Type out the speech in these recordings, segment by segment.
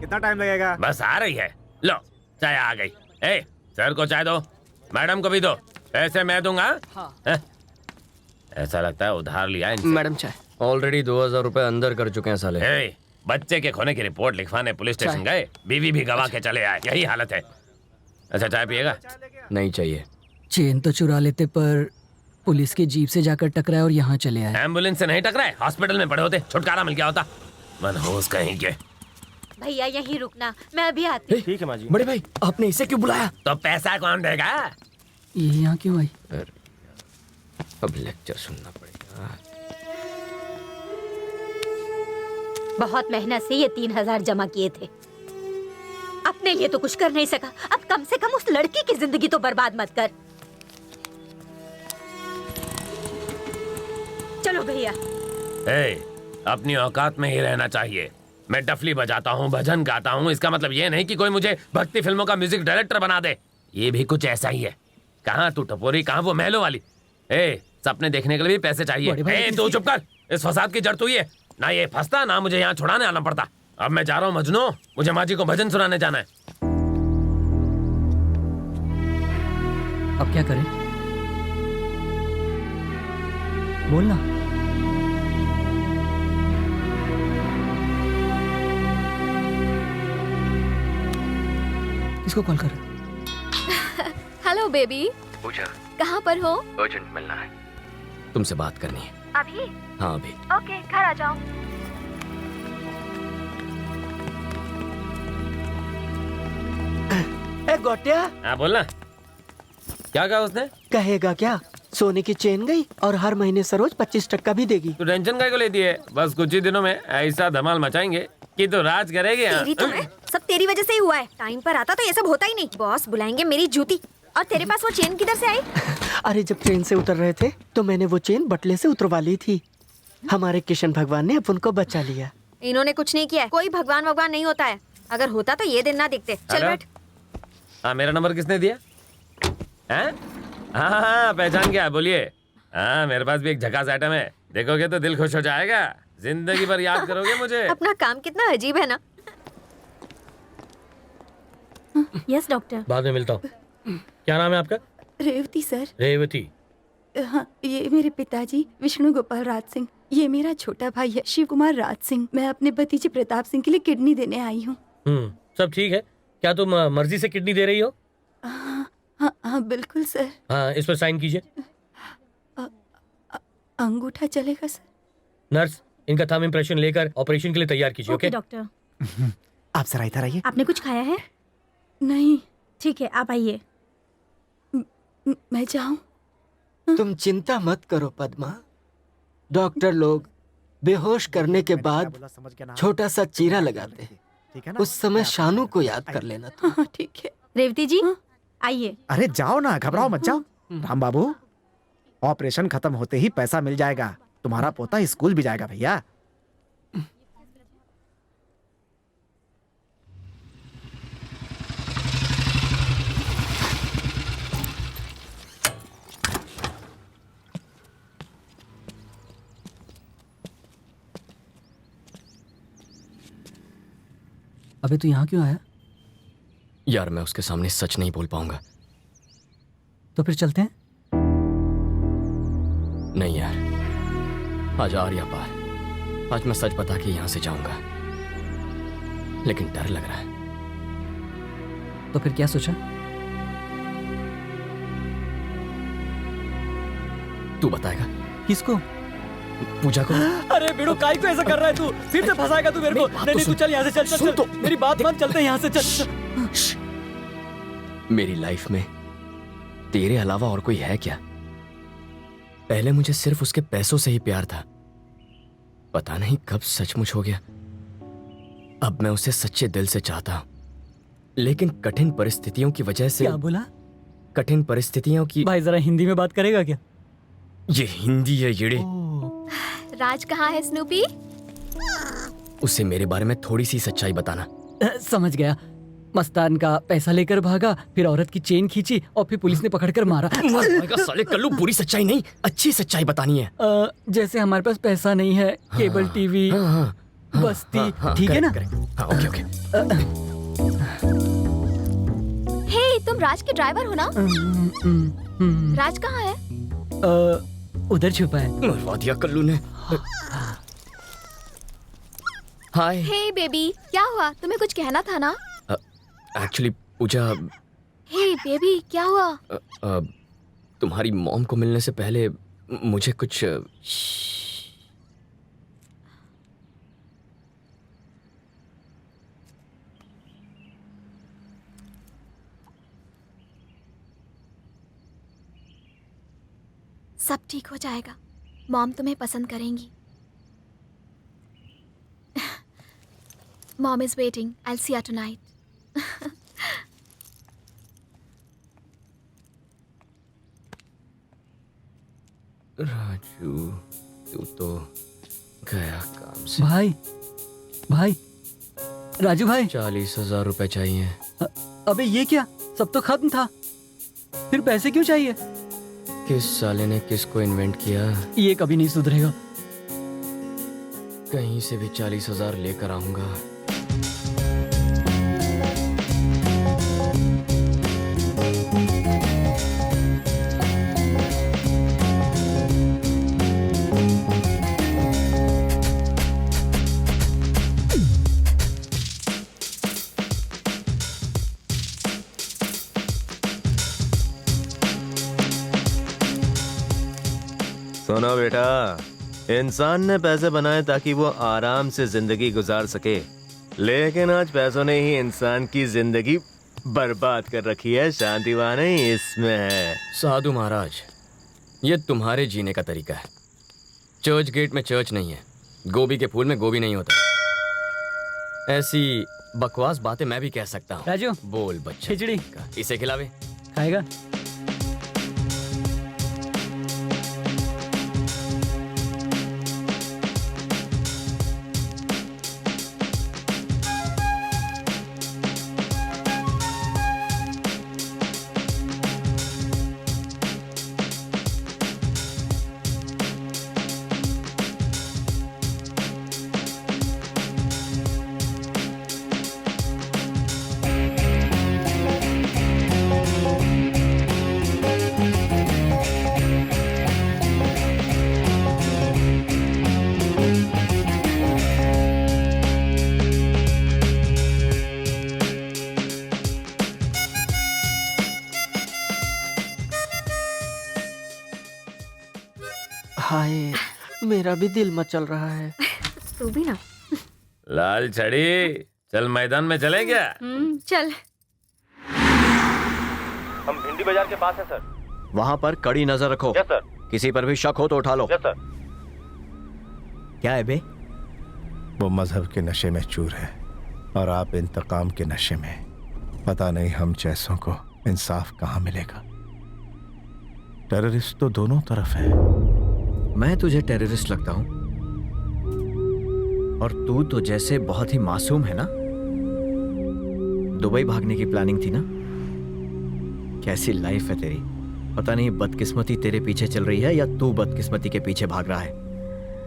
कितना टाइम लगेगा? बस आ रही है। लो चाय आ गई। ए सर को चाय दो, मैडम को भी दो, पैसे मैं दूंगा। हाँ। ऐसा लगता है उधार लिया है इनसे। मैडम चाय। ऑलरेडी 2000 रुपए अंदर कर चुके हैं साले। ए, बच्चे के खोने की रिपोर्ट लिखवाने पुलिस स्टेशन गए, बीवी भी गवा के चले आए, यही हालत है। अच्छा चाय पिएगा? नहीं चाहिए। चेन तो चुरा लेते पर पुलिस के जीप से जाकर टकराए और यहाँ चले आए। एम्बुलेंस से नहीं टकराए, हॉस्पिटल में पड़े होते, छुटकारा मिल गया होता। मनहूस कहीं के। भैया यहीं रुकना, मैं अभी आती हूँ। ठीक है माँ जी। बड़े भाई आपने इसे क्यों बुलाया? तो पैसा कौन देगा? ये यहाँ क्यों आई? अब लेक्चर सुनना पड़ेगा। बहुत मेहनत से ये 3000 जमा किए थे। अपने लिए तो कुछ कर नहीं सका, अब कम से कम उस लड़की की जिंदगी तो बर्बाद मत कर। चलो भैया। अपनी औकात में ही रहना चाहिए। मैं डफली बजाता हूँ, भजन गाता हूँ, इसका मतलब ये नहीं कि कोई मुझे भक्ति फिल्मों का म्यूजिक डायरेक्टर बना दे। ये भी कुछ ऐसा ही है। कहाँ तू टपोरी, कहाँ वो महलों वाली। सपने देखने के लिए भी पैसे चाहिए। तू चुप कर, इस फसाद की जड़ तू ही है। ना ये फंसता, ना मुझे यहाँ छुड़ाने आना पड़ता। अब मैं जा रहा हूँ मजनू, मुझे माँ जी को भजन सुनाने जाना है। अब क्या करें? बोलना। किसको कॉल कर? Hello baby. पूजा कहाँ पर हो? अर्जेंट मिलना है, तुमसे बात करनी है। अभी? हाँ अभी। ओके, घर आ जाओ। ए गोटिया। हाँ बोलना। क्या कहा उसने? कहेगा क्या, सोने की चेन गई और हर महीने सरोज 25% भी देगी। तू टेंशन काय को लेती है? बस कुछ ही दिनों में ऐसा धमाल मचाएंगे कि तो राज करेगी। तेरी तो है, सब तेरी वजह से ही हुआ है। टाइम पर आता तो ये सब होता ही नहीं। बॉस बुलाएंगे मेरी जूती। और तेरे पास वो चेन किधर से आई? अरे जब ट्रेन से उतर रहे थे तो मैंने वो चेन बटले से उतरवा ली थी। हमारे किशन भगवान ने अब उनको बचा लिया। इन्होंने कुछ नहीं किया है। कोई भगवान भगवान नहीं होता है। अगर होता तो ये दिन ना दिखते। चल बैठ। हाँ मेरा नंबर किसने दिया? हाँ पहचान गया, बोलिए। हाँ मेरे पास भी एक झकास आइटम है, देखोगे तो दिल खुश हो जाएगा। जिंदगी भर याद करोगे मुझे। अपना काम कितना अजीब है ना। Yes doctor. बाद में मिलता हूँ। क्या नाम है आपका? रेवती सर। रेवती। हाँ, ये मेरे पिताजी विष्णु गोपाल राज सिंह। ये मेरा छोटा भाई है शिव कुमार राज सिंह। मैं अपने भतीजे प्रताप सिंह के लिए किडनी देने आई हूँ। सब ठीक है? क्या तुम मर्जी से किडनी दे रही हो? हाँ बिल्कुल सर। हाँ इस पर साइन कीजिए। अंगूठा चलेगा सर? नर्स इनका थंब इम्प्रेशन लेकर ऑपरेशन के लिए तैयार कीजिए। Okay doctor. आप जरा इधर आइए। आपने कुछ खाया है? नहीं। ठीक है आप आइए। मैं जाऊं? तुम चिंता मत करो पद्मा। डॉक्टर लोग बेहोश करने के बाद छोटा सा चीरा लगाते हैं। उस समय शानू को याद कर लेना था। हाँ ठीक है। रेवती जी आइए। अरे जाओ ना, घबराओ मत जाओ। राम बाबू, ऑपरेशन खत्म होते ही पैसा मिल जाएगा। तुम्हारा पोता स्कूल भी जाएगा भैया। अबे तू यहाँ क्यों आया? यार मैं उसके सामने सच नहीं बोल पाऊंगा। तो फिर चलते हैं? नहीं यार, आज आर्या पार। आज मैं सच बता के यहां से जाऊंगा, लेकिन डर लग रहा है। तो फिर क्या सोचा? तू बताएगा? किसको? पूजा को। अरे बेड़ो काय को ऐसा कर रहा है तू? फिर से फंसाएगा तू मेरे को। नहीं तू चल यहाँ से, चल चल। मेरी बात मान, चलते हैं यहाँ से, चल। मेरी लाइफ में तेरे अलावा और कोई है क्या? पहले मुझे सिर्फ उसके पैसों से ही प्यार था, पता नहीं कब सचमुच हो गया। अब मैं उसे सच्चे दिल से चाहता हूं, लेकिन कठिन परिस्थितियों की वजह से। क्या बोला? कठिन परिस्थितियों की। भाई जरा हिंदी में बात करेगा क्या? ये हिंदी है येड़े। राज कहाँ है स्नूपी? उसे मेरे बारे में थोड़ी सी सच्चाई बताना। समझ गया। मस्तान का पैसा लेकर भागा, फिर औरत की चेन खींची और फिर पुलिस ने पकड़कर मारा। साले कल्लू, बुरी सच्चाई नहीं, अच्छी सच्चाई बतानी है। जैसे हमारे पास पैसा नहीं है, केबल टीवी। हाँ, बस्ती ठीक है ना? हाँ ओके ओके। हे, तुम राज के ड्राइवर हो ना? राज कहाँ है? उधर छुपा है। मरवा दिया कल्लू ने। हाय। हे बेबी, क्या हुआ? तुम्हें कुछ कहना था ना? एक्चुअली पूजा, हे बेबी, क्या हुआ? तुम्हारी मॉम को मिलने से पहले मुझे कुछ सब ठीक हो जाएगा। मॉम तुम्हें पसंद करेंगी। Mom is waiting. I will see her tonight. Raju, तू तो गया काम से। भाई राजू भाई, 40,000 रुपए चाहिए। अबे ये क्या? सब तो खत्म था, फिर पैसे क्यों चाहिए? किस साले ने किसको इन्वेंट किया? ये कभी नहीं सुधरेगा। कहीं से भी 40,000 लेकर आऊंगा। सुनो बेटा, इंसान ने पैसे बनाए ताकि वो आराम से जिंदगी गुजार सके, लेकिन आज पैसों ने ही इंसान की जिंदगी बर्बाद कर रखी है। शांति वहाँ नहीं, इसमें है। साधु महाराज, ये तुम्हारे जीने का तरीका है। चर्च गेट में चर्च नहीं है, गोभी के फूल में गोभी नहीं होता। ऐसी बकवास बातें मैं भी कह सकता हूँ। राजू, बोल बच्चा। खिचड़ी इसे खिलावे। खाएगा? हाय, मेरा भी दिल मचल रहा है। तू भी ना। लाल छड़ी, चल मैदान में चले क्या? चल। हम भिंडी बाजार के पास है सर। वहाँ पर कड़ी नजर रखो। Yes sir. किसी पर भी शक हो तो उठा लो। Yes sir. क्या है बे? वो मजहब के नशे में चूर है और आप इंतकाम के नशे में। पता नहीं हम जैसों को इंसाफ कहाँ मिलेगा। टेररिस्ट तो दोनों तरफ है। मैं तुझे टेररिस्ट लगता हूं और तू तो जैसे बहुत ही मासूम है ना। दुबई भागने की प्लानिंग थी ना। कैसी लाइफ है तेरी। पता नहीं बदकिस्मती तेरे पीछे चल रही है या तू बदकिस्मती के पीछे भाग रहा है।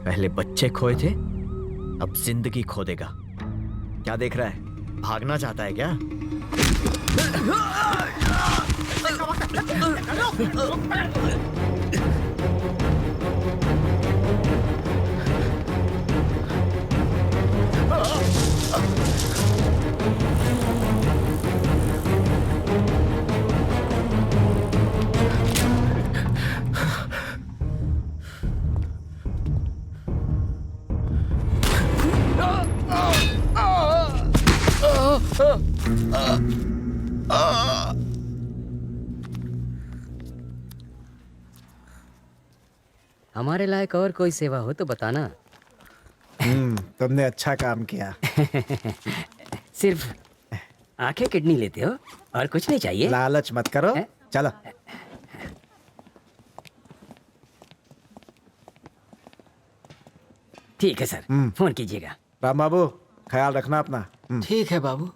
पहले बच्चे खोए थे, अब जिंदगी खो देगा। क्या देख रहा है? भागना चाहता है क्या? हमारे लायक और कोई सेवा हो तो बताना। तुमने अच्छा काम किया। सिर्फ आंखें किडनी लेते हो और कुछ नहीं चाहिए? लालच मत करो। चलो। ठीक है सर, फोन कीजिएगा। राम बाबू, ख्याल रखना अपना। ठीक है बाबू।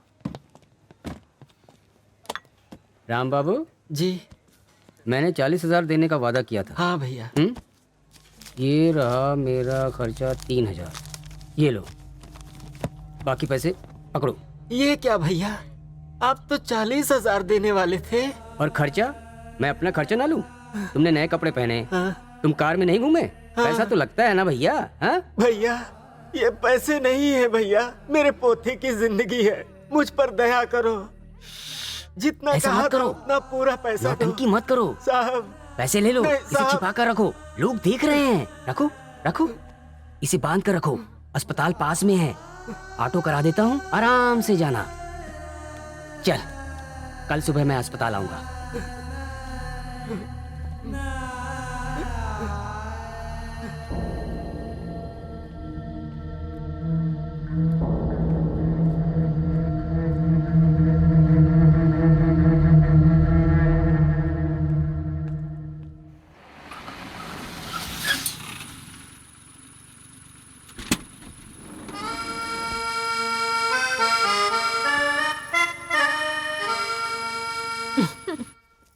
राम बाबू जी। मैंने 40,000 देने का वादा किया था। हाँ भैया। ये रहा मेरा खर्चा 3,000। ये लो। बाकी पैसे पकड़ो। ये क्या भैया, आप तो 40,000 देने वाले थे। और खर्चा? मैं अपना खर्चा ना लूं? तुमने नए कपड़े पहने, तुम कार में नहीं घूमे, पैसा तो लगता है ना भैया। हाँ भैया, ये पैसे नहीं है भैया, मेरे पोते की जिंदगी है, मुझ पर दया करो। जितना ऐसा कहा मत करो, उतना पूरा पैसा दो। नौटंकी मत करो साहब। पैसे ले लो, नहीं, इसे साहब। छिपा कर रखो, लोग देख रहे हैं। रखो रखो, इसे बांध कर रखो, अस्पताल पास में है, ऑटो करा देता हूँ, आराम से जाना। चल, कल सुबह मैं अस्पताल आऊंगा।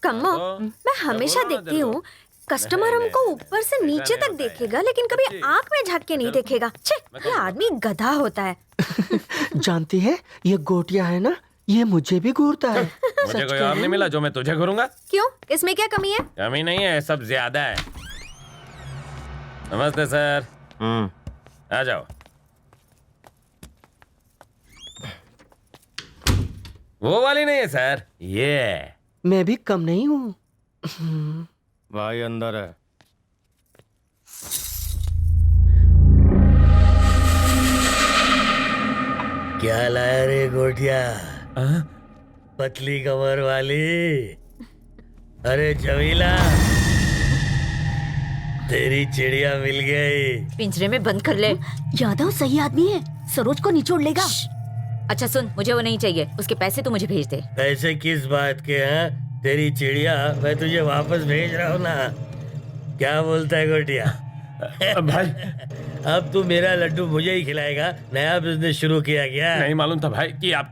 कम्मो, मैं हमेशा देखती हूँ कस्टमर हमको ऊपर से नीचे तक देखेगा, लेकिन कभी आंख में झांक के नहीं देखेगा। छे, ये आदमी गधा होता है। जानती है, ये गोटिया है ना, ये मुझे भी घूरता है। मुझे कोई और नहीं मिला जो मैं तुझे घूरूंगा। क्यों? इसमें क्या कमी है? कमी नहीं है, सब ज्यादा है। नमस्ते सर। आ जाओ। वो वाली नहीं है सर, ये। मैं भी कम नहीं हूँ। भाई अंदर है। क्या लाया रे गोटिया? पतली कमर वाली। अरे जमीला, तेरी चिड़िया मिल गई। पिंजरे में बंद कर ले। यादव सही आदमी है, सरोज को निचोड़ लेगा। अच्छा सुन, मुझे वो नहीं चाहिए, उसके पैसे तो मुझे भेज दे। पैसे किस बात के हैं? तेरी चिड़िया मैं तुझे वापस भेज रहा हूँ ना। क्या बोलता है गोटिया? भाई अब तू मेरा लड्डू मुझे ही खिलाएगा? नया बिजनेस शुरू किया क्या? नहीं मालूम था भाई कि आप